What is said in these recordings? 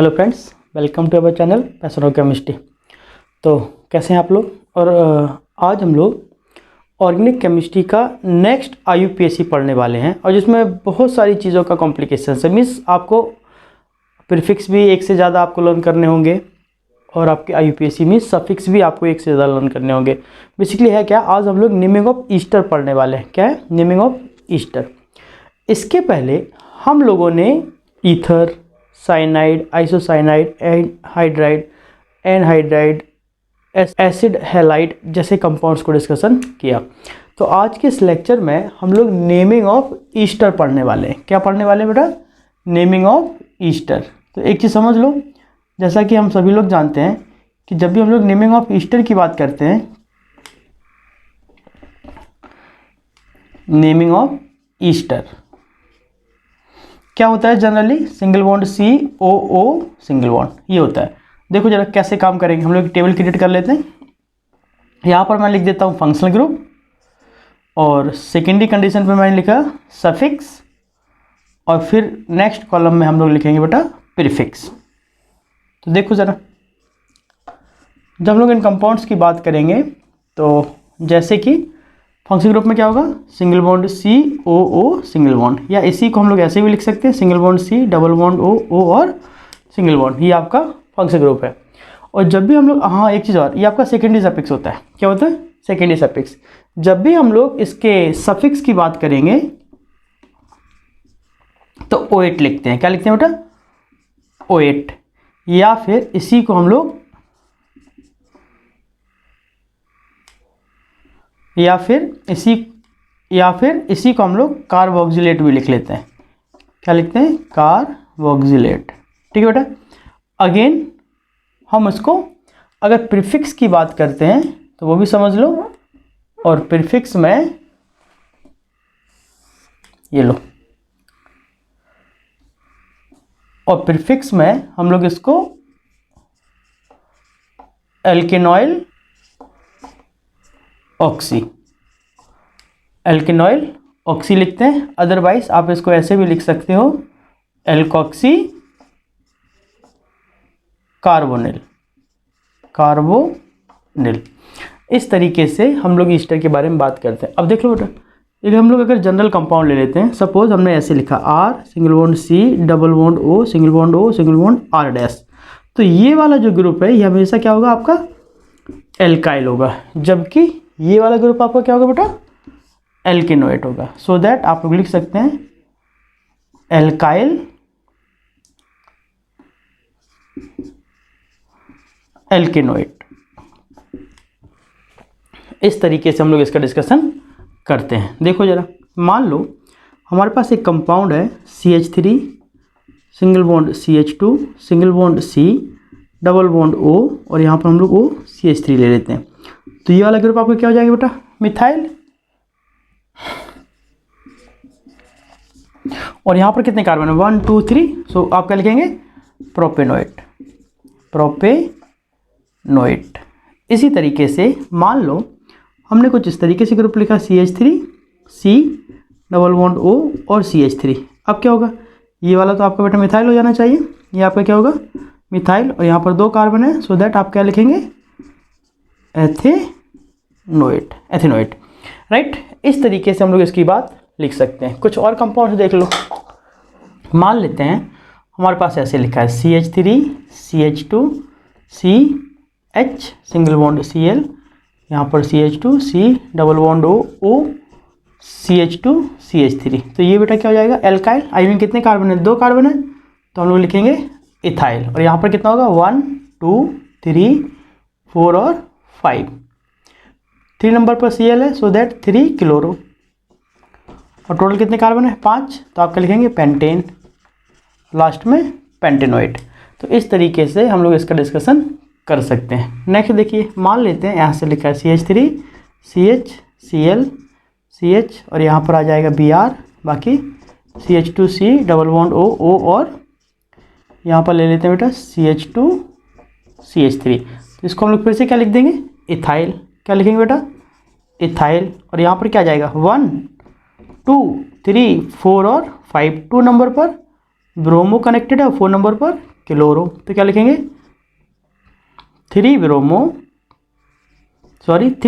Hello friends, welcome to our channel passion of chemistry. तो कैसे हैं आप लोग। और आज हम लोग ऑर्गेनिक केमिस्ट्री का नेक्स्ट IUPAC पढ़ने वाले हैं और जिसमें बहुत सारी चीज़ों का कॉम्प्लिकेशन है। मीन्स आपको प्रीफिक्स भी एक से ज़्यादा आपको लर्न करने होंगे और आपके IUPAC में सफिक्स भी आपको एक से ज़्यादा लर्न करने होंगे। बेसिकली है क्या, आज हम लोग नेमिंग ऑफ ईस्टर पढ़ने वाले हैं। क्या है? Naming of Easter. इसके पहले हम लोगों ने ether, cyanide, isocyanide, hydride, anhydride, acid halide जैसे कंपाउंड्स को डिस्कशन किया। तो आज के इस लेक्चर में हम लोग नेमिंग ऑफ ईस्टर पढ़ने वाले हैं। क्या पढ़ने वाले हैं बेटा? Naming of Easter. तो एक चीज़ समझ लो, जैसा कि हम सभी लोग जानते हैं कि जब भी हम लोग नेमिंग ऑफ ईस्टर की बात करते हैं, नेमिंग ऑफ ईस्टर क्या होता है? Generally single bond COO single bond ये होता है। देखो जरा कैसे काम करेंगे। हम लोग टेबल क्रिएट कर लेते हैं। यहाँ पर मैं लिख देता हूँ फंक्शनल ग्रुप और सेकेंडरी कंडीशन पे मैंने लिखा सफिक्स और फिर नेक्स्ट कॉलम में हम लोग लिखेंगे बेटा प्रीफिक्स। तो देखो ज़रा, जब हम लोग इन कंपाउंड्स की बात करेंगे तो जैसे कि फंक्शनल ग्रुप में क्या होगा? Single bond COO single bond, या इसी को हम लोग ऐसे भी लिख सकते हैं single bond C double bond O और सिंगल बॉन्ड। ये आपका फंक्शनल ग्रुप है। और जब भी हम लोग, हाँ एक चीज़ और, ये आपका सेकेंडरी सफिक्स होता है। क्या होता है? Secondary suffix. जब भी हम लोग इसके सफिक्स की बात करेंगे तो O8 लिखते हैं। क्या लिखते हैं बेटा? O8। या फिर इसी को हम लोग या फिर इसी को हम लोग कार्बोक्सिलेट भी लिख लेते हैं। क्या लिखते हैं? कार्बोक्सिलेट। ठीक है बेटा। अगेन हम इसको अगर प्रीफिक्स की बात करते हैं तो वो भी समझ लो, और प्रीफिक्स में ये लो, और प्रीफिक्स में हम लोग इसको एल्केनॉइल ऑक्सी लिखते हैं। अदरवाइज आप इसको ऐसे भी लिख सकते हो एल्कोक्सी कार्बोनिल। इस तरीके से हम लोग ईस्टर के बारे में बात करते हैं। अब देख लो बेटा, एक हम लोग अगर जनरल कंपाउंड ले लेते हैं, सपोज हमने ऐसे लिखा R single bond C double bond O single bond O single bond R dash. तो ये वाला जो ग्रुप है ये हमेशा क्या होगा? आपका एल्काइल होगा, जबकि ये वाला ग्रुप आपका क्या होगा बेटा? एल्केनोएट होगा। सो दैट आप लोग लिख सकते हैं एल्काइल एल्केनोएट। इस तरीके से हम लोग इसका डिस्कशन करते हैं। देखो जरा, मान लो हमारे पास एक कंपाउंड है CH3 single bond CH2 single bond C double bond O और यहाँ पर हम लोग OCH3 ले लेते हैं। तो ये वाला ग्रुप आपका क्या हो जाएगा बेटा? मिथाइल। और यहाँ पर कितने कार्बन है? 1 2 3। सो आप क्या लिखेंगे? प्रोपेनोएट। इसी तरीके से मान लो हमने कुछ इस तरीके से ग्रुप लिखा CH3 C double bond O और CH3। अब क्या होगा? ये वाला तो आपका बेटा मिथाइल हो जाना चाहिए। ये आपका क्या होगा? मिथाइल। और यहाँ पर 2 कार्बन है। सो दैट आप क्या लिखेंगे? एथेनोएट। राइट। इस तरीके से हम लोग इसकी बात लिख सकते हैं। कुछ और कंपाउंड देख लो। मान लेते हैं हमारे पास ऐसे लिखा है CH3 CH2 CH single bond Cl, यहाँ पर CH2 C double bond O CH2 CH3। तो ये बेटा क्या हो जाएगा? एल्काइल। आई मीन कितने कार्बन है? 2 कार्बन है, तो हम लोग लिखेंगे इथाइल। और यहाँ पर कितना होगा? 1 2 3 4 और 5। 3 नंबर पर Cl है, सो दैट 3 क्लोरो। और टोटल कितने कार्बन है? 5। तो आप क्या लिखेंगे? पेंटेन। लास्ट में पेंटेनोएट। तो इस तरीके से हम लोग इसका डिस्कशन कर सकते हैं। नेक्स्ट देखिए, मान लेते हैं यहाँ से लिखा है CH3 CH Cl CH और यहाँ पर आ जाएगा Br, बाकी CH2 C double bond O और यहाँ पर ले लेते हैं बेटा CH2 CH3। तो इसको हम लोग फिर से क्या लिख देंगे? इथाइल। क्या लिखेंगे बेटा? इथाइल। और यहाँ पर क्या जाएगा? 1 2 3 4 और 5। 2 नंबर पर ब्रोमो कनेक्टेड है, 4 नंबर पर क्लोरो, तो क्या लिखेंगे 3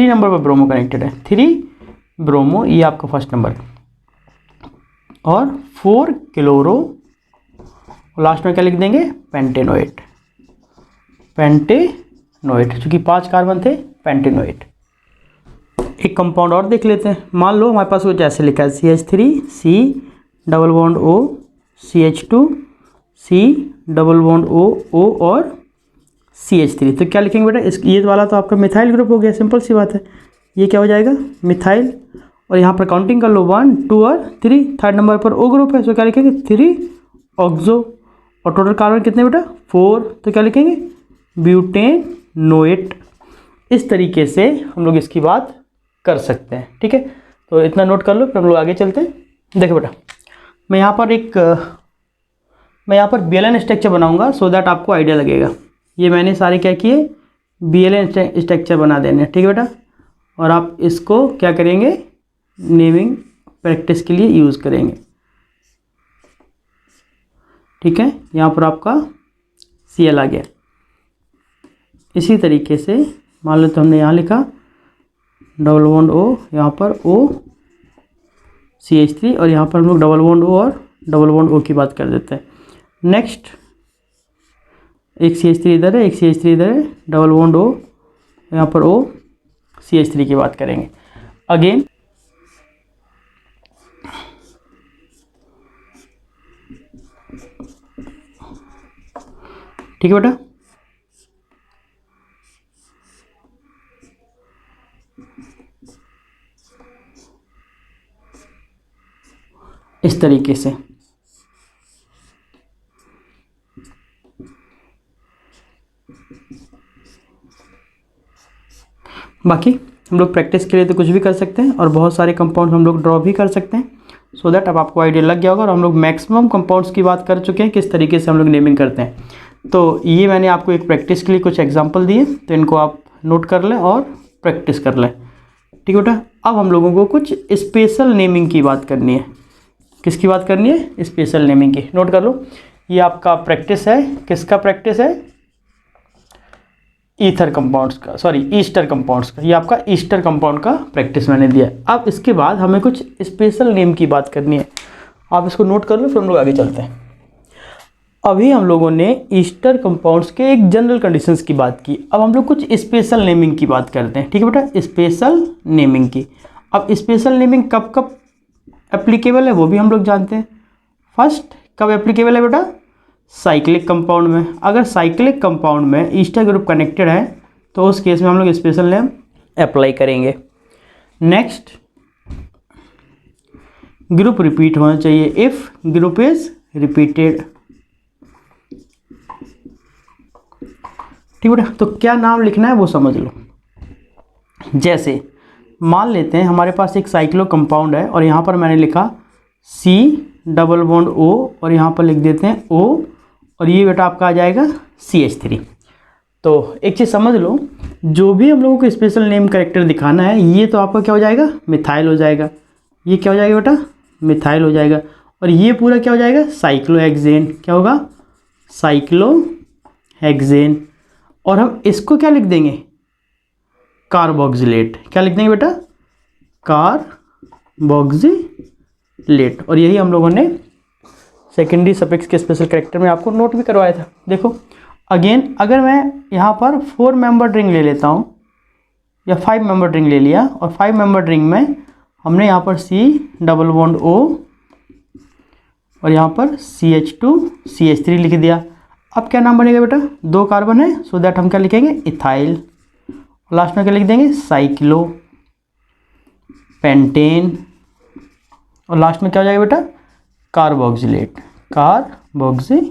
नंबर पर ब्रोमो कनेक्टेड है, 3 ब्रोमो, ये आपका फर्स्ट नंबर, और 4 क्लोरो, लास्ट में क्या लिख देंगे पेंटेनोएट, चूँकि 5 कार्बन थे पेंटेनोएट। एक कंपाउंड और देख लेते हैं। मान लो हमारे पास कुछ ऐसे लिखा है CH3 C double bond O CH2 C double bond O O और CH3, तो क्या लिखेंगे बेटा ये वाला तो आपका मिथाइल ग्रुप हो गया, सिंपल सी बात है, ये क्या हो जाएगा मिथाइल, और यहाँ पर काउंटिंग कर लो 1 2 और 3, थर्ड नंबर पर O ग्रुप है, तो क्या लिखेंगे 3 ऑक्सो, और टोटल कार्बन कितने बेटा 4, तो क्या लिखेंगे ब्यूटेनोएट। इस तरीके से हम लोग इसकी बात कर सकते हैं, ठीक है। तो इतना नोट कर लो, फिर हम लोग आगे चलते हैं। देखो बेटा मैं यहाँ पर BLN स्ट्रक्चर बनाऊंगा सो दैट आपको आइडिया लगेगा। ये मैंने सारे क्या किए BLN स्ट्रक्चर बना देने, ठीक है बेटा, और आप इसको क्या करेंगे नेमिंग प्रैक्टिस के लिए यूज़ करेंगे, ठीक है। यहाँ पर आपका Cl आ गया। इसी तरीके से मान लो तो हमने यहाँ लिखा डबल बॉन्ड O, यहाँ पर O CH3, और यहाँ पर हम लोग डबल बॉन्ड O और डबल बॉन्ड O की बात कर देते हैं। नेक्स्ट एक CH3 इधर है, एक CH3 इधर है, डबल बॉन्ड O, यहाँ पर O CH3 की बात करेंगे अगेन। ठीक है बेटा, इस तरीके से बाकी हम लोग प्रैक्टिस के लिए तो कुछ भी कर सकते हैं और बहुत सारे कंपाउंड्स हम लोग ड्रॉ भी कर सकते हैं, सो दैट अब आपको आइडिया लग गया होगा। और हम लोग मैक्सिमम कंपाउंड्स की बात कर चुके हैं किस तरीके से हम लोग नेमिंग करते हैं। तो ये मैंने आपको एक प्रैक्टिस के लिए कुछ एग्जांपल दिए, तो इनको आप नोट कर लें और प्रैक्टिस कर लें, ठीक है बेटा। अब हम लोगों को कुछ स्पेशल नेमिंग की बात करनी है। किसकी बात करनी है? स्पेशल नेमिंग की। नोट कर लो, ये आपका प्रैक्टिस है, किसका प्रैक्टिस है? ईथर कंपाउंड्स का, सॉरी ईस्टर कंपाउंड्स का। ये आपका ईस्टर कंपाउंड का प्रैक्टिस मैंने दिया है। अब इसके बाद हमें कुछ स्पेशल नेम की बात करनी है, आप इसको नोट कर लो, फिर हम लोग आगे चलते हैं। अभी हम लोगों ने ईस्टर कंपाउंड्स के एक जनरल कंडीशंस की बात की, अब हम लोग कुछ स्पेशल नेमिंग की बात करते हैं, ठीक है बेटा। स्पेशल नेमिंग की, अब स्पेशल नेमिंग कब कब एप्लीकेबल है वो भी हम लोग जानते हैं। फर्स्ट कब एप्लीकेबल है बेटा? साइक्लिक कंपाउंड में। अगर साइक्लिक कंपाउंड में ईस्टर ग्रुप कनेक्टेड है तो उस केस में हम लोग स्पेशल नेम अप्लाई करेंगे। नेक्स्ट, ग्रुप रिपीट होना चाहिए, इफ ग्रुप इज रिपीटेड, ठीक बेटा। तो क्या नाम लिखना है वो समझ लो। जैसे मान लेते हैं हमारे पास एक साइक्लो कंपाउंड है और यहाँ पर मैंने लिखा C डबल बॉन्ड O और यहाँ पर लिख देते हैं O, और ये बेटा आपका आ जाएगा CH3। तो एक चीज़ समझ लो, जो भी हम लोगों को स्पेशल नेम कैरेक्टर दिखाना है, ये तो आपका क्या हो जाएगा? मिथाइल हो जाएगा। ये क्या हो जाएगा बेटा? मिथाइल हो जाएगा। और ये पूरा क्या हो जाएगा? साइक्लोहेक्सेन। क्या होगा? साइक्लोहेक्सेन। और हम इसको क्या लिख देंगे? कार्बोक्सिलेट। क्या लिख देंगे बेटा? कार्बोक्सिलेट। और यही हम लोगों ने सेकेंडरी सफिक्स के स्पेशल कैरेक्टर में आपको नोट भी करवाया था। देखो अगेन, अगर मैं यहाँ पर 4 मेंबर रिंग ले लेता हूँ या 5 मेंबर रिंग ले लिया, और 5 मेंबर रिंग में हमने यहाँ पर C डबल बॉन्ड O और यहाँ पर CH2 CH3 लिख दिया। अब क्या नाम बनेगा बेटा? 2 कार्बन है, सो दैट हम क्या लिखेंगे? इथाइल। लास्ट में क्या लिख देंगे? Cyclo pentane. और लास्ट में क्या हो जाएगा बेटा? कार्बोक्सिलेट। कार्बोक्सिलेट।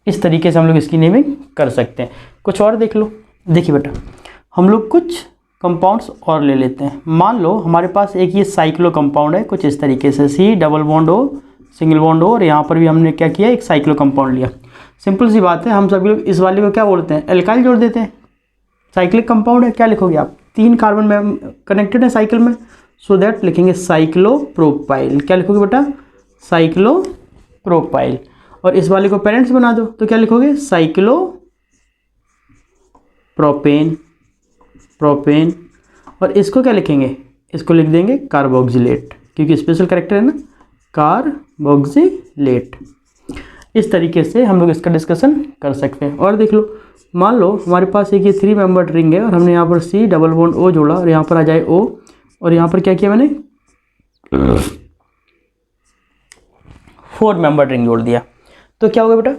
इस तरीके से हम लोग इसकी नेमिंग कर सकते हैं। कुछ और देख लो। देखिए बेटा, हम लोग कुछ कंपाउंड्स और ले लेते हैं। मान लो हमारे पास एक ये साइक्लो कंपाउंड है, कुछ इस तरीके से C double bond O single bond O, और यहाँ पर भी हमने क्या किया? एक साइक्लो कंपाउंड लिया। सिंपल सी बात है, हम सभी लोग इस वाले को क्या बोलते हैं? एल्काइल जोड़ देते हैं। साइक्लिक कंपाउंड है, क्या लिखोगे आप? 3 कार्बन में कनेक्टेड है साइकिल में, सो दैट लिखेंगे साइक्लोप्रोपाइल। क्या लिखोगे बेटा? साइक्लोप्रोपाइल। और इस वाले को पेरेंट्स बना दो, तो क्या लिखोगे साइक्लो प्रोपेन, प्रोपेन, और इसको क्या लिखेंगे, इसको लिख देंगे कार्बोक्सिलेट, क्योंकि स्पेशल कैरेक्टर है ना, कार्बोक्सिलेट। इस तरीके से हम लोग इसका डिस्कशन कर सकते हैं। और देख लो, मान लो हमारे पास एक ये 3 मेंबर रिंग है और हमने यहाँ पर C डबल बॉन्ड O जोड़ा और यहाँ पर आ जाए O, और यहाँ पर क्या किया मैंने 4 मेंबर रिंग जोड़ दिया, तो क्या होगा बेटा,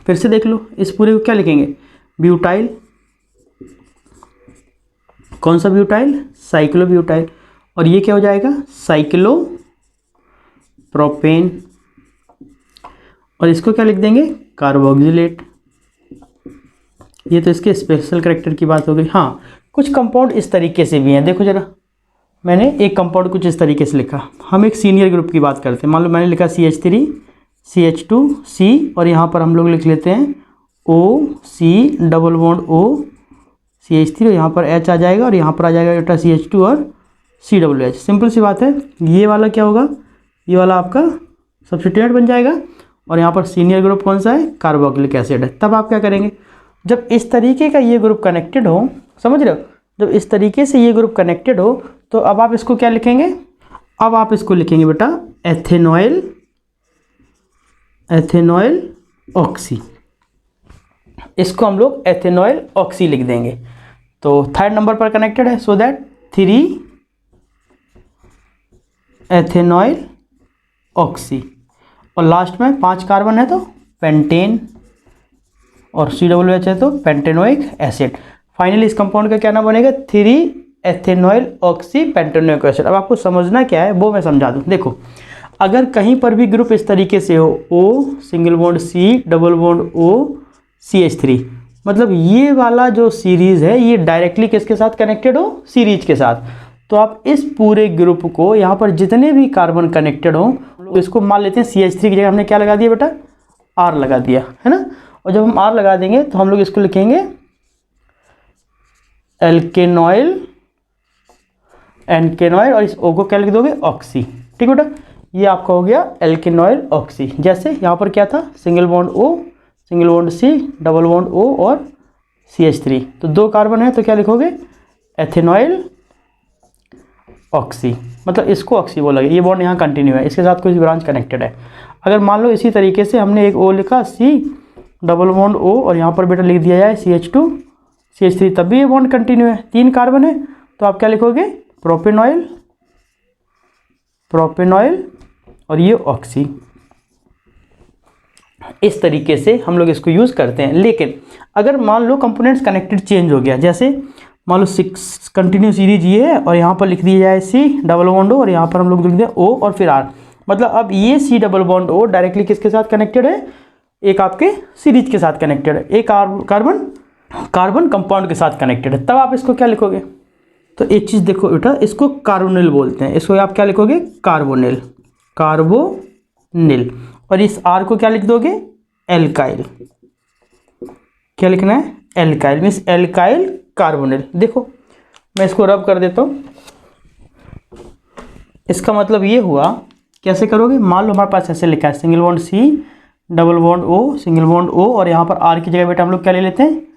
फिर से देख लो, इस पूरे को क्या लिखेंगे, ब्यूटाइल, कौन सा ब्यूटाइल, साइक्लो ब्यूटाइल, और ये क्या हो जाएगा साइक्लो प्रोपेन, और इसको क्या लिख देंगे कार्बोक्सिलेट। ये तो इसके स्पेशल कैरेक्टर की बात हो गई। हाँ, कुछ कंपाउंड इस तरीके से भी हैं, देखो जरा, मैंने एक कंपाउंड कुछ इस तरीके से लिखा। हम एक सीनियर ग्रुप की बात करते हैं, मान लो मैंने लिखा CH3 CH2 C, और यहाँ पर हम लोग लिख लेते हैं O C double bond O CH3, और यहाँ पर H आ जाएगा, और यहाँ पर आ जाएगा बेटा CH2 और COOH। सिंपल सी बात है, ये वाला क्या होगा, ये वाला आपका सब्स्टिट्यूएंट बन जाएगा, और यहाँ पर सीनियर ग्रुप कौन सा है, कार्बोक्सिलिक एसिड है। तब आप क्या करेंगे, जब इस तरीके का ये ग्रुप कनेक्टेड हो, समझ रहे हो, जब इस तरीके से ये ग्रुप कनेक्टेड हो, तो अब आप इसको क्या लिखेंगे, अब आप इसको लिखेंगे बेटा एथेनॉइल, एथेनॉइल ऑक्सी, इसको हम लोग एथेनॉइल ऑक्सी लिख देंगे। तो 3rd नंबर पर कनेक्टेड है, सो दैट 3 एथेनॉइल ऑक्सी, और लास्ट में 5 कार्बन है तो पेंटेन, और COOH है तो पेंटेनोइक एसिड। फाइनली इस कंपाउंड का क्या नाम बनेगा, 3 एथेनॉइल ऑक्सी पेंटेनोइक एसिड। अब आपको समझना क्या है वो मैं समझा दूं। देखो, अगर कहीं पर भी ग्रुप इस तरीके से हो, O single bond C double bond O CH3, मतलब ये वाला जो सीरीज है ये डायरेक्टली किसके साथ कनेक्टेड हो, सीरीज के साथ, तो आप इस पूरे ग्रुप को यहाँ पर जितने भी कार्बन कनेक्टेड हो, इसको मान लेते हैं CH3 की जगह हमने क्या लगा दिया बेटा, R लगा दिया है ना, और जब हम R लगा देंगे तो हम लोग इसको लिखेंगे एल्केनॉइल, एल्केनॉइल, और इस O को क्या लिख दोगे ऑक्सी। ठीक बेटा, ये आपका हो गया एल्केनॉइल ऑक्सी। जैसे यहाँ पर क्या था, single bond O single bond C double bond O और CH3, तो 2 कार्बन है तो क्या लिखोगे एथेनॉइल ऑक्सी, मतलब इसको ऑक्सी बोला गया। ये बॉन्ड यहाँ कंटिन्यू है, इसके साथ कोई ब्रांच कनेक्टेड है। अगर मान लो इसी तरीके से हमने एक O लिखा C डबल बॉन्ड O, और यहाँ पर बेटा लिख दिया जाए CH2 CH3, तब भी ये बॉन्ड कंटिन्यू है, 3 कार्बन है, तो आप क्या लिखोगे प्रोपेनॉइल, प्रोपेनॉइल, और ये ऑक्सी। इस तरीके से हम लोग इसको यूज़ करते हैं। लेकिन अगर मान लो कंपोनेंट्स कनेक्टेड चेंज हो गया, जैसे मान लो 6 कंटिन्यू सीरीज ये है, और यहाँ पर लिख दिया जाए C डबल बॉन्ड O, और यहाँ पर हम लोग लिख दें O और फिर R, मतलब अब ये C double bond O directly किसके साथ कनेक्टेड है, एक आपके सीरीज के साथ कनेक्टेड है, एक कार्बन कंपाउंड के साथ कनेक्टेड है। तब आप इसको क्या लिखोगे, तो एक चीज़ देखो बेटा, इसको कार्बोनिल बोलते हैं, इसको आप क्या लिखोगे कार्बोनिल, कार्बोनिल, और इस R को क्या लिख दोगे एल्काइल, क्या लिखना है एल्काइल, मीन्स एल्काइल कार्बोनिल। देखो मैं इसको रब कर देता हूँ, इसका मतलब ये हुआ, कैसे करोगे, मान लो हमारे पास ऐसे लिखा है single bond C double bond O single bond O, और यहाँ पर R की जगह बेटा हम लोग क्या ले लेते हैं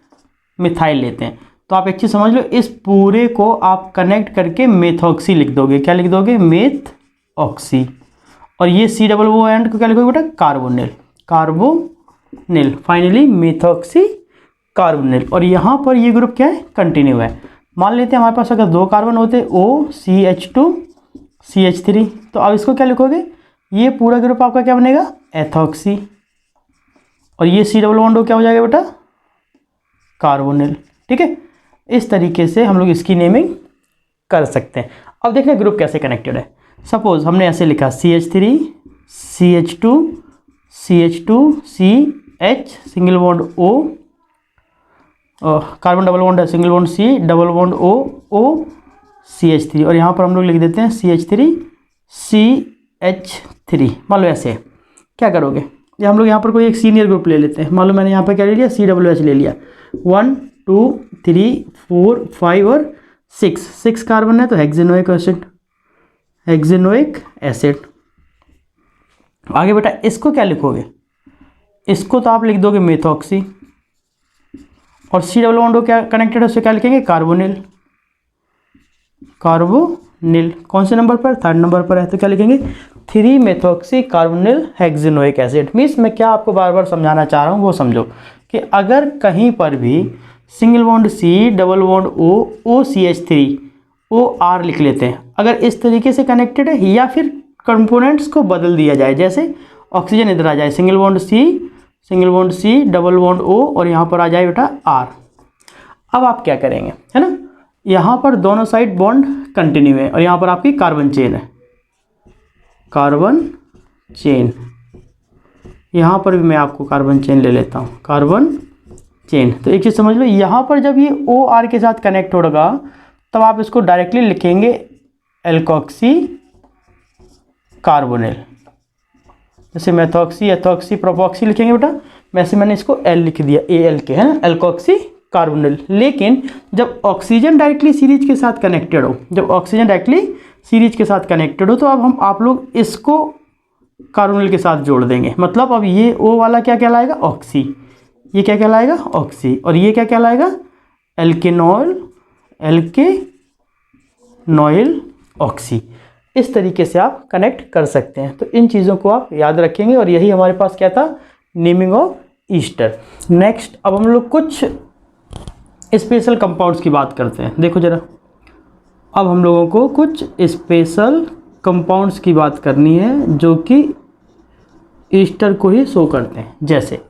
मिथाइल लेते हैं। तो आप एक चीज़ समझ लो, इस पूरे को आप कनेक्ट करके मेथॉक्सी लिख दोगे, क्या लिख दोगे मेथ ऑक्सी, और ये C डबल O एंड को क्या लिखोगे बेटा carbonyl, carbonyl, finally methoxy carbonyl. और यहाँ पर ये ग्रुप क्या है कंटिन्यू है। मान लेते हैं हमारे पास अगर 2 कार्बन होते O CH2 CH3, तो अब इसको क्या लिखोगे, ये पूरा ग्रुप आपका क्या बनेगा एथॉक्सी, और ये C डबल बॉन्ड O क्या हो जाएगा बेटा कार्बोनिल। ठीक है, इस तरीके से हम लोग इसकी नेमिंग कर सकते हैं। अब देखते हैं ग्रुप कैसे कनेक्टेड है। सपोज हमने ऐसे लिखा CH3 CH2 CH2 CH single bond O, carbon double bond है, single bond C double bond O O CH3, और यहाँ पर हम लोग लिख देते हैं CH3 CH3। मान लो ऐसे क्या करोगे, ये हम लोग यहाँ पर कोई एक सीनियर ग्रुप ले लेते हैं। मान लो मैंने यहाँ पर क्या ले लिया COOH ले लिया, 1 2 3 4 5 और 6 कार्बन है तो हेक्सेनोइक एसिड, हेक्सेनोइक एसिड। आगे बेटा इसको क्या लिखोगे, इसको तो आप लिख दोगे मेथॉक्सी, और सी डबल बॉन्ड क्या कनेक्टेड है उससे क्या लिखेंगे कार्बोनिल, कार्बोनिल कौन से नंबर पर, थर्ड नंबर पर है, तो क्या लिखेंगे 3 मेथॉक्सी कार्बोनिल हेक्सेनोइक एसिड। मीन्स मैं क्या आपको बार बार समझाना चाह रहा हूँ वो समझो कि अगर कहीं पर भी single bond C double bond O CH3 OR लिख लेते हैं, अगर इस तरीके से कनेक्टेड है, या फिर कंपोनेंट्स को बदल दिया जाए, जैसे ऑक्सीजन इधर आ जाए single bond C double bond O और यहाँ पर आ जाए बेटा R। अब आप क्या करेंगे, है ना, यहाँ पर दोनों साइड बॉन्ड कंटिन्यू है और यहाँ पर आपकी कार्बन चेन है, कार्बन चेन, यहाँ पर भी मैं आपको कार्बन चेन ले लेता हूँ, कार्बन चेन। तो एक चीज़ समझ लो, यहाँ पर जब ये OR के साथ कनेक्ट होगा तब आप इसको डायरेक्टली लिखेंगे एल्कोक्सी कार्बोनिल, जैसे मेथॉक्सी एथॉक्सी प्रोपॉक्सी लिखेंगे बेटा, वैसे मैंने इसको L लिख दिया AL के, है ना, एल्कोक्सी कार्बोनिल। लेकिन जब ऑक्सीजन डायरेक्टली सीरीज के साथ कनेक्टेड हो, जब ऑक्सीजन डायरेक्टली सीरीज के साथ कनेक्टेड हो, तो अब आप लोग इसको कार्बोनिल के साथ जोड़ देंगे। मतलब अब ये O वाला क्या कहलाएगा ऑक्सी, ये क्या कहलाएगा ऑक्सी, और ये क्या कहलाएगा एल्केनॉइल ऑक्सी। इस तरीके से आप कनेक्ट कर सकते हैं। तो इन चीज़ों को आप याद रखेंगे और यही हमारे पास क्या था, नेमिंग ऑफ ईस्टर। नेक्स्ट अब हम लोग कुछ स्पेशल कंपाउंड्स की बात करते हैं। देखो जरा, अब हम लोगों को कुछ स्पेशल कंपाउंड्स की बात करनी है जो कि ईस्टर को ही शो करते हैं। जैसे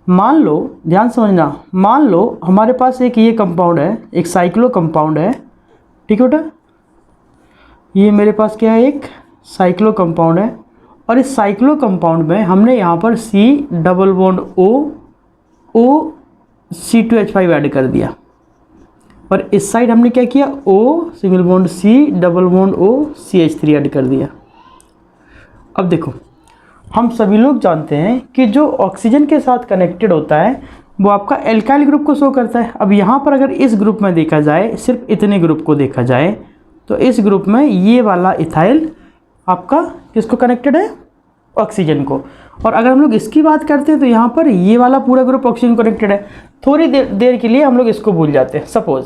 मान लो, ध्यान समझना, मान लो हमारे पास एक ये कंपाउंड है, एक साइक्लो कंपाउंड है, ठीक है बेटा, ये मेरे पास क्या है, एक साइक्लो कंपाउंड है, और इस साइक्लो कंपाउंड में हमने यहाँ पर C double bond O C2H5 add कर दिया, और इस साइड हमने क्या किया O single bond C double bond O CH3 add कर दिया। अब देखो, हम सभी लोग जानते हैं कि जो ऑक्सीजन के साथ कनेक्टेड होता है वो आपका एल्काइल ग्रुप को शो करता है। अब यहाँ पर अगर इस ग्रुप में देखा जाए, सिर्फ इतने ग्रुप को देखा जाए, तो इस ग्रुप में ये वाला इथाइल आपका किसको कनेक्टेड है, ऑक्सीजन को। और अगर हम लोग इसकी बात करते हैं तो यहाँ पर ये वाला पूरा ग्रुप ऑक्सीजन कनेक्टेड है। थोड़ी देर के लिए हम लोग इसको भूल जाते हैं, सपोज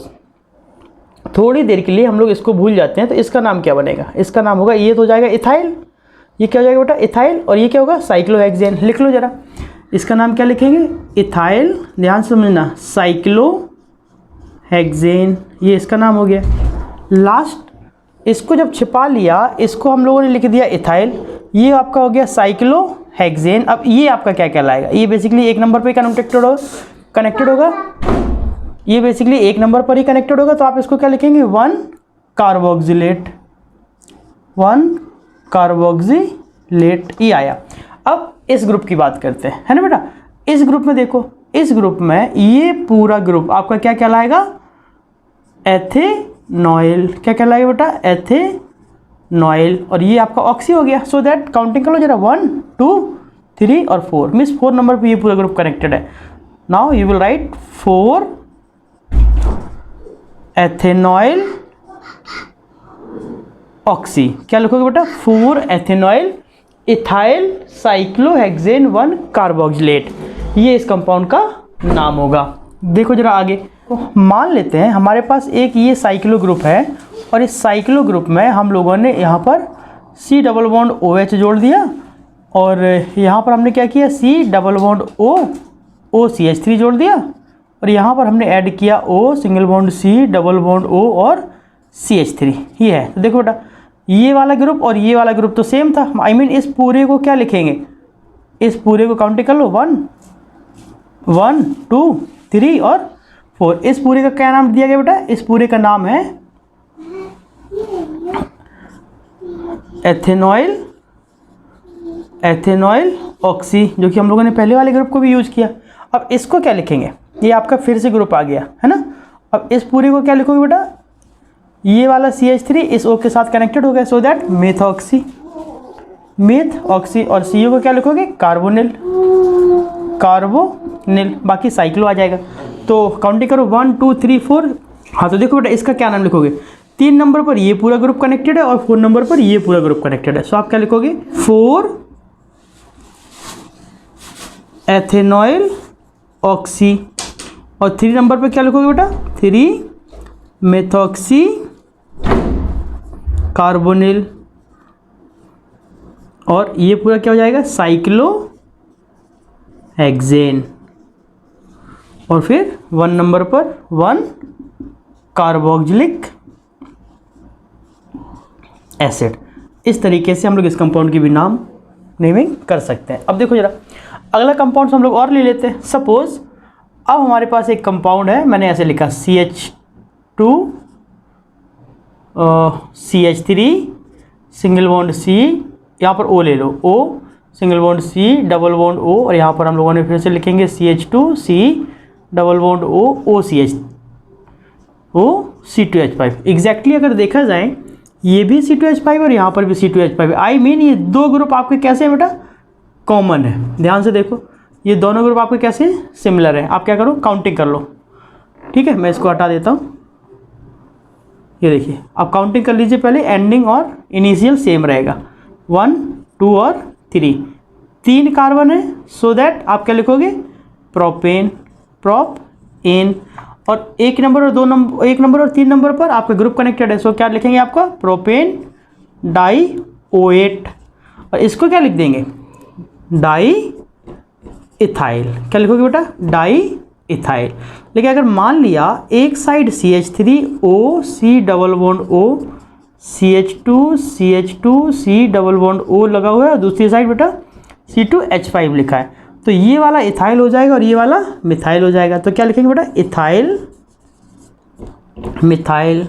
थोड़ी देर के लिए हम लोग इसको भूल जाते हैं, तो इसका नाम क्या बनेगा, इसका नाम होगा, ये तो हो जाएगा इथाइल, ये क्या हो जाएगा बेटा इथाइल, और ये क्या होगा साइक्लोहेक्सेन। लिख लो जरा, इसका नाम क्या लिखेंगे इथाइल, ध्यान समझना, साइक्लोहेक्सेन, ये इसका नाम हो गया। लास्ट इसको जब छिपा लिया, इसको हम लोगों ने लिख दिया इथाइल, ये आपका हो गया साइक्लोहेक्सेन। अब ये आपका क्या कहलाएगा, ये बेसिकली एक नंबर पर कनेक्टेड होगा, ये बेसिकली एक नंबर पर ही कनेक्टेड होगा, तो आप इसको क्या लिखेंगे 1 कार्बोक्सिलेट, 1 कार्बोक्सिलेट, ये आया। अब इस ग्रुप की बात करते हैं, है ना बेटा। इस ग्रुप में देखो, इस ग्रुप में ये पूरा ग्रुप आपका क्या कहलाएगा एथेनॉइल, क्या कहलाएगा बेटा एथेनॉइल, और ये आपका ऑक्सी हो गया। सो दैट काउंटिंग कर लो जरा, 1 2 3 और 4, मीन्स 4 नंबर पे ये पूरा ग्रुप कनेक्टेड है। Now you will write 4 ethanoyl oxy, क्या लिखोगे बेटा 4 एथेनॉइल इथाइल साइक्लोहेक्सेन 1 कार्बोक्सिलेट, ये इस कंपाउंड का नाम होगा। देखो जरा आगे, तो मान लेते हैं हमारे पास एक ये साइक्लो ग्रुप है, और इस साइक्लो ग्रुप में हम लोगों ने यहाँ पर C डबल बॉन्ड OH जोड़ दिया, और यहाँ पर हमने क्या किया C double bond O CH3 जोड़ दिया, और यहाँ पर हमने ऐड किया O single bond C double bond O और CH3, ये है। तो देखो बेटा, ये वाला ग्रुप और ये वाला ग्रुप तो सेम था, आई मीन इस पूरे को क्या लिखेंगे, इस पूरे को काउंटिंग कर लो 1 1 2 3 और 4। इस पूरे का क्या नाम दिया गया बेटा, इस पूरे का नाम है एथेनॉइल ऑक्सी, जो कि हम लोगों ने पहले वाले ग्रुप को भी यूज किया। अब इसको क्या लिखेंगे, ये आपका फिर से ग्रुप आ गया है ना। अब इस पूरे को क्या लिखोगे बेटा, ये वाला CH3 इस O के साथ कनेक्टेड हो गया, सो दैट मेथॉक्सी, और CO को क्या लिखोगे कार्बोनिल, बाकी साइक्लो आ जाएगा। तो काउंटिंग करो 1 2 3 4। हाँ तो देखो बेटा, इसका क्या नाम लिखोगे, 3 नंबर पर ये पूरा ग्रुप कनेक्टेड है और 4 नंबर पर ये पूरा ग्रुप कनेक्टेड है, सो आप क्या लिखोगे 4 एथेनॉइल ऑक्सी, और 3 नंबर पे क्या लिखोगे बेटा, 3 मेथॉक्सी कार्बोनिल, और ये पूरा क्या हो जाएगा, साइक्लोहेक्सेन, और फिर 1 नंबर पर 1 कार्बोक्सिलिक एसिड। इस तरीके से हम लोग इस कंपाउंड की भी नाम नेमिंग कर सकते हैं। अब देखो जरा अगला कंपाउंड हम लोग और ले लेते हैं। सपोज अब हमारे पास एक कंपाउंड है, मैंने ऐसे लिखा CH2 CH3 single bond C, यहाँ पर O ले लो, O single bond C double bond O, और यहाँ पर हम लोगों ने फिर से लिखेंगे CH2 C double bond O OCH O C2H5। Exactly अगर देखा जाए ये भी C2H5 और यहाँ पर भी C2H5। आई मीन ये दो ग्रुप आपके कैसे हैं बेटा, कॉमन है। ध्यान से देखो ये दोनों ग्रुप आपके कैसे सिमिलर है। आप क्या करो, काउंटिंग कर लो। ठीक है, मैं इसको हटा देता हूँ। ये देखिए आप काउंटिंग कर लीजिए पहले, एंडिंग और इनिशियल सेम रहेगा, 1 2 और 3 कार्बन है, सो दैट आप क्या लिखोगे, प्रोपेन प्रोप-एन, और 1 नंबर और 2 नंबर, 1 नंबर और 3 नंबर पर आपका ग्रुप कनेक्टेड है, सो क्या लिखेंगे आपका प्रोपेन डाई-O8, और इसको क्या लिख देंगे, डाई इथाइल। क्या लिखोगे बेटा, डाई इथाइल। लेकिन अगर मान लिया एक side CH3O C double bond O CH2 C double bond O लगा हुआ है, और दूसरी साइड बेटा C2H5 लिखा है, तो ये वाला इथाइल हो जाएगा और ये वाला मिथाइल हो जाएगा। तो क्या लिखेंगे बेटा, इथाइल मिथाइल,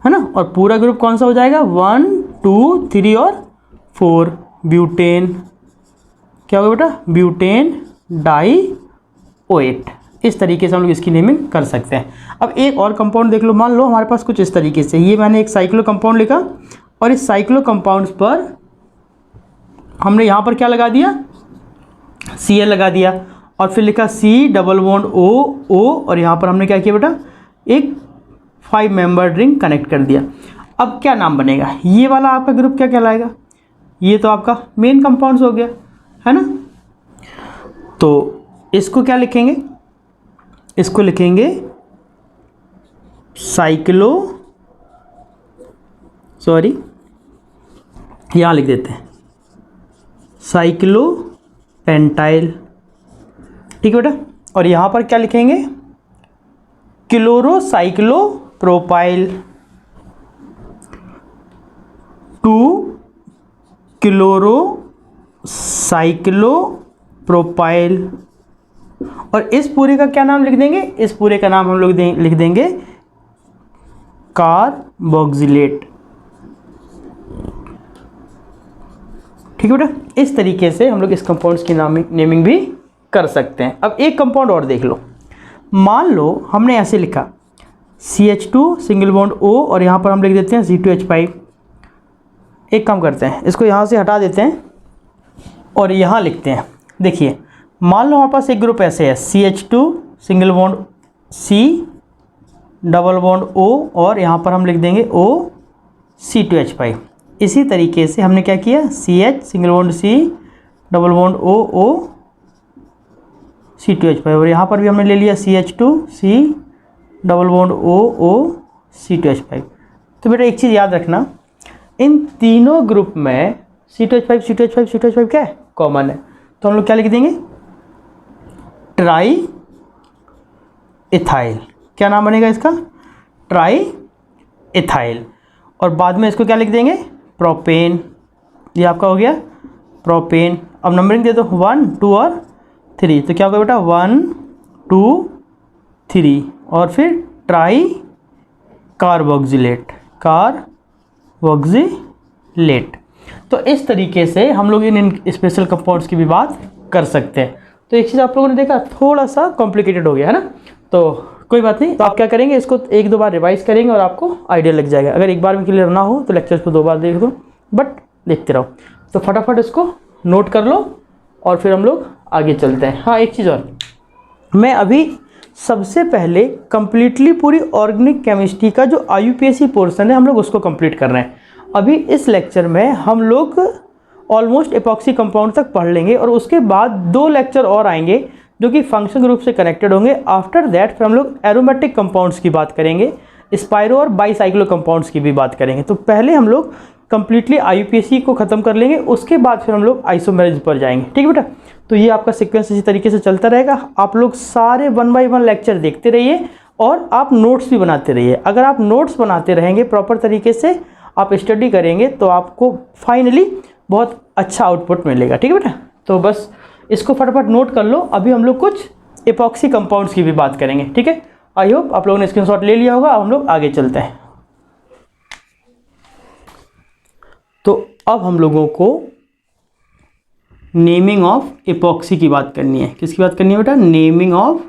है ना। और पूरा ग्रुप कौन सा हो जाएगा, 1 2 3 और 4 ब्यूटेन। क्या होगा बेटा, ब्यूटेन डाई-O8। इस तरीके से हम लोग इसकी नेमिंग कर सकते हैं। अब एक और कंपाउंड देख लो, मान लो हमारे पास कुछ इस तरीके से, ये मैंने एक साइक्लो कंपाउंड लिखा, और इस साइक्लो कंपाउंड्स पर हमने यहाँ पर क्या लगा दिया, Cl लगा दिया, और फिर लिखा C डबल बॉन्ड O, और यहाँ पर हमने क्या किया बेटा, एक 5 मेंबर रिंग कनेक्ट कर दिया। अब क्या नाम बनेगा, ये वाला आपका ग्रुप क्या कहलाएगा, ये तो आपका मेन कंपाउंड्स हो गया, है ना। तो इसको क्या लिखेंगे, इसको लिखेंगे यहाँ लिख देते हैं साइक्लोपेंटाइल। ठीक है बेटा, और यहाँ पर क्या लिखेंगे, क्लोरोसाइक्लोप्रोपाइल, 2 क्लोरोसाइक्लोप्रोपाइल, और इस पूरे का क्या नाम लिख देंगे, इस पूरे का नाम हम लोग लिख देंगे कार्बोक्सिलेट। ठीक है बेटा, इस तरीके से हम लोग इस कंपाउंड्स की नेमिंग भी कर सकते हैं। अब एक कंपाउंड और देख लो, मान लो हमने ऐसे लिखा CH2 सिंगल बॉन्ड O, और यहाँ पर हम लिख देते हैं C2H5। एक काम करते हैं, इसको यहाँ से हटा देते हैं और यहाँ लिखते हैं। देखिए मान लो हमारे पास एक ग्रुप ऐसे है, CH2 single bond C double bond O, और यहाँ पर हम लिख देंगे O C2H5। इसी तरीके से हमने क्या किया, CH single bond C double bond O C2H5, और यहाँ पर भी हमने ले लिया CH2 C double bond O C2H5। तो बेटा एक चीज़ याद रखना, इन तीनों ग्रुप में C2H5 क्या है, कॉमन है, तो हम लोग क्या लिख देंगे, ट्राई इथाइल। क्या नाम बनेगा इसका, ट्राई इथाइल, और बाद में इसको क्या लिख देंगे, प्रोपेन। ये आपका हो गया प्रोपेन। अब नंबरिंग दे दो, 1 2 और 3, तो क्या होगा बेटा, 1 2 3, और फिर ट्राई कार्बोक्सिलेट। तो इस तरीके से हम लोग इन स्पेशल कंपाउंड्स की भी बात कर सकते हैं। तो एक चीज़ आप लोगों ने देखा, थोड़ा सा कॉम्प्लिकेटेड हो गया है ना, तो कोई बात नहीं। तो आप क्या करेंगे, इसको 1-2 बार रिवाइज करेंगे और आपको आइडिया लग जाएगा। अगर एक बार में क्लियर ना हो तो लेक्चर्स को 2 बार देख दो, बट देखते रहो। तो फटाफट इसको नोट कर लो और फिर हम लोग आगे चलते हैं। हाँ एक चीज़ और, मैं अभी सबसे पहले कंप्लीटली पूरी ऑर्गेनिक केमिस्ट्री का जो IUPAC पोर्शन है हम लोग उसको कंप्लीट कर रहे हैं। अभी इस लेक्चर में हम लोग ऑलमोस्ट एपॉक्सी कंपाउंड तक पढ़ लेंगे और उसके बाद 2 लेक्चर और आएंगे जो कि फंक्शन ग्रुप से कनेक्टेड होंगे। आफ्टर दैट फिर हम लोग एरोमेटिक कंपाउंड्स की बात करेंगे, स्पाइरो और बाईसाइक्लो कंपाउंड्स की भी बात करेंगे। तो पहले हम लोग कंप्लीटली IUPAC को ख़त्म कर लेंगे, उसके बाद फिर हम लोग आइसोमेरेज पर जाएंगे। ठीक है बेटा, तो ये आपका सीक्वेंस इसी तरीके से चलता रहेगा। आप लोग सारे 1 बाय 1 लेक्चर देखते रहिए और आप नोट्स भी बनाते रहिए। अगर आप नोट्स बनाते रहेंगे, प्रॉपर तरीके से आप स्टडी करेंगे, तो आपको फाइनली बहुत अच्छा आउटपुट मिलेगा। ठीक है बेटा, तो बस इसको फटाफट नोट कर लो। अभी हम लोग कुछ एपॉक्सी कंपाउंड्स की भी बात करेंगे। ठीक है, आई होप आप लोगों ने स्क्रीनशॉट ले लिया होगा। अब हम लोग आगे चलते हैं। तो अब हम लोगों को नेमिंग ऑफ एपॉक्सी की बात करनी है। किसकी बात करनी है बेटा? Naming of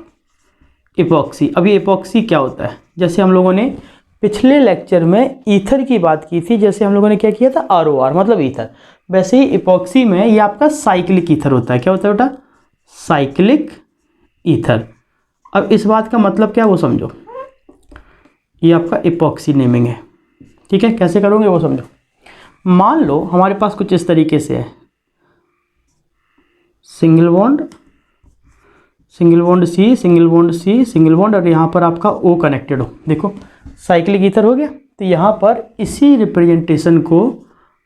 epoxy. अभी एपॉक्सी क्या होता है? जैसे हम लोगों ने पिछले लेक्चर में ईथर की बात की थी, जैसे हम लोगों ने क्या किया था, ROR मतलब ईथर, वैसे ही एपॉक्सी में ये आपका साइक्लिक ईथर होता है। क्या होता है बेटा? Cyclic ether. अब इस बात का मतलब क्या है वो समझो। ये आपका एपॉक्सी नेमिंग है। ठीक है, कैसे करोगे वो समझो। मान लो हमारे पास कुछ इस तरीके से है, single bond C, single bond C, single bond, और यहाँ पर आपका O कनेक्टेड हो। देखो साइक्लिक ईथर हो गया। तो यहाँ पर इसी रिप्रेजेंटेशन को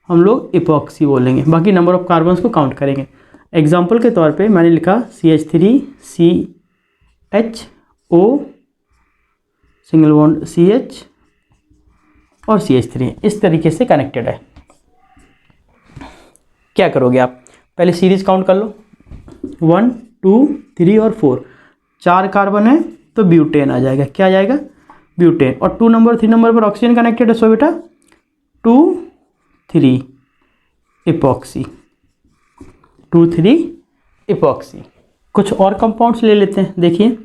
हम लोग एपॉक्सी बोलेंगे। बाकी नंबर ऑफ कार्बन्स को काउंट करेंगे। एग्जाम्पल के तौर पे मैंने लिखा CH3 CHO, single bond CH और CH3 इस तरीके से कनेक्टेड है। क्या करोगे आप? पहले सीरीज काउंट कर लो, 1 2 3 और 4, 4 कार्बन है तो ब्यूटेन आ जाएगा। क्या आ जाएगा? ब्यूटेन। और 2 नंबर 3 नंबर पर ऑक्सीजन कनेक्टेड है, सो बेटा 2 3 एपॉक्सी, 2 3 एपॉक्सी। कुछ और कंपाउंड्स ले लेते हैं। देखिए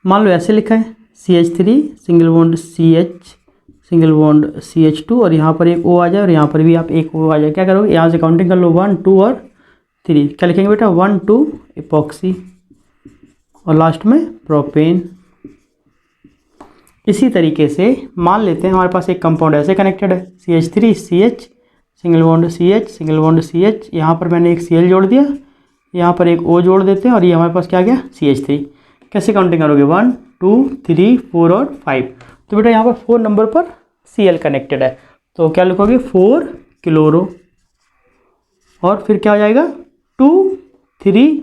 मान लो ऐसे लिखा है CH3 single bond CH, single bond CH2, और यहाँ पर एक O आ जाए और यहाँ पर भी आप एक O आ जाए। क्या करोगे? यहाँ से काउंटिंग कर लो, 1 2 और 3। क्या लिखेंगे बेटा? 1 2 एपॉक्सी और लास्ट में प्रोपेन। इसी तरीके से मान लेते हैं हमारे पास एक कंपाउंड ऐसे कनेक्टेड है, CH3 CH, single bond CH, single bond CH, यहाँ पर मैंने एक Cl जोड़ दिया, यहाँ पर एक O जोड़ देते हैं, और ये हमारे पास क्या गया? CH3। कैसे काउंटिंग करोगे? 1 2 3 4 और 5। तो बेटा यहाँ पर 4 नंबर पर Cl कनेक्टेड है, तो क्या लिखोगे? 4 क्लोरो, और फिर क्या हो जाएगा? 2 3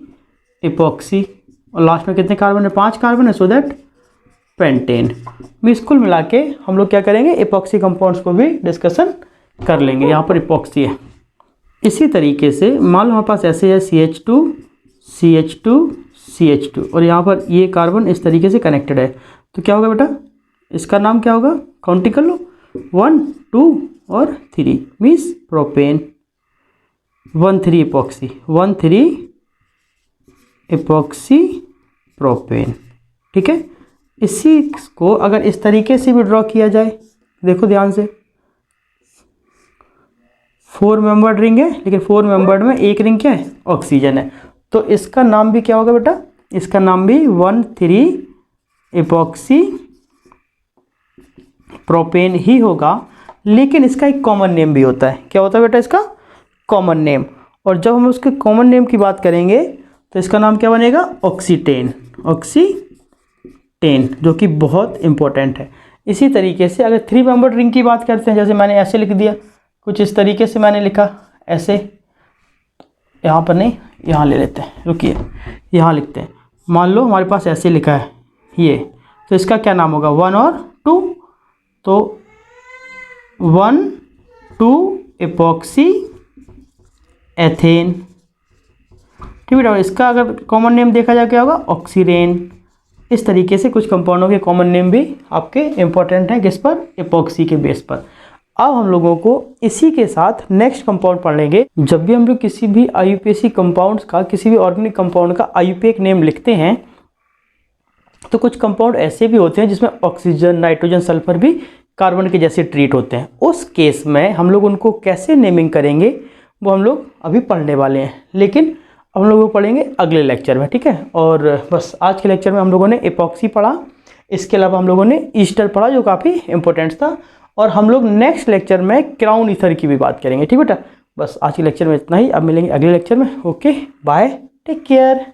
एपॉक्सी, और लास्ट में कितने कार्बन है? 5 कार्बन है, सो दैट पेंटेन। मिस कुल मिला के हम लोग क्या करेंगे? एपॉक्सी कंपाउंड्स को भी डिस्कशन कर लेंगे। यहाँ पर एपॉक्सी है। इसी तरीके से मान लो हमारे पास ऐसे है CH2 CH2 CH2, और यहाँ पर ये कार्बन इस तरीके से कनेक्टेड है, तो क्या होगा बेटा? इसका नाम क्या होगा? काउंटिंग कर लो, 1 2 और 3 means propane. 1 3 epoxy, 1 3 epoxy propane. ठीक है, इसी को अगर इस तरीके से भी ड्रॉ किया जाए, देखो ध्यान से, 4 मेंबर्ड रिंग है, लेकिन 4 मेंबर्ड में एक रिंग क्या है? ऑक्सीजन है। तो इसका नाम भी क्या होगा बेटा? इसका नाम भी 1 3 एपॉक्सी प्रोपेन ही होगा, लेकिन इसका एक कॉमन नेम भी होता है। क्या होता है बेटा? इसका कॉमन नेम। और जब हम उसके कॉमन नेम की बात करेंगे तो इसका नाम क्या बनेगा? ऑक्सीटेन, ऑक्सीटेन, जो कि बहुत इंपॉर्टेंट है। इसी तरीके से अगर 3 मेंबर्ड रिंग की बात करते हैं, जैसे मैंने ऐसे लिख दिया, कुछ इस तरीके से मैंने लिखा ऐसे, यहाँ पर नहीं, यहाँ ले लेते हैं, रुकिए यहाँ लिखते हैं। मान लो हमारे पास ऐसे लिखा है ये, तो इसका क्या नाम होगा? 1 और 2, तो 1 2 एपॉक्सी एथेन। ठीक है, इसका अगर कॉमन नेम देखा जाए क्या होगा? ऑक्सीरेन। इस तरीके से कुछ कंपाउंडों के कॉमन नेम भी आपके इंपॉर्टेंट हैं, किस पर? एपॉक्सी के बेस पर। अब हम लोगों को इसी के साथ नेक्स्ट कंपाउंड पढ़ लेंगे। जब भी हम लोग किसी भी IUPAC कंपाउंड्स का, किसी भी ऑर्गेनिक कंपाउंड का IUPAC नेम लिखते हैं, तो कुछ कंपाउंड ऐसे भी होते हैं जिसमें ऑक्सीजन, नाइट्रोजन, सल्फर भी कार्बन के जैसे ट्रीट होते हैं। उस केस में हम लोग उनको कैसे नेमिंग करेंगे वो हम लोग अभी पढ़ने वाले हैं, लेकिन हम लोग वो पढ़ेंगे अगले लेक्चर में। ठीक है, और बस आज के लेक्चर में हम लोगों ने एपॉक्सी पढ़ा, इसके अलावा हम लोगों ने ईस्टर पढ़ा जो काफ़ी इंपॉर्टेंट था, और हम लोग नेक्स्ट लेक्चर में क्राउन ईथर की भी बात करेंगे। ठीक बेटा, बस आज के लेक्चर में इतना ही। अब मिलेंगे अगले लेक्चर में। Okay bye, take care.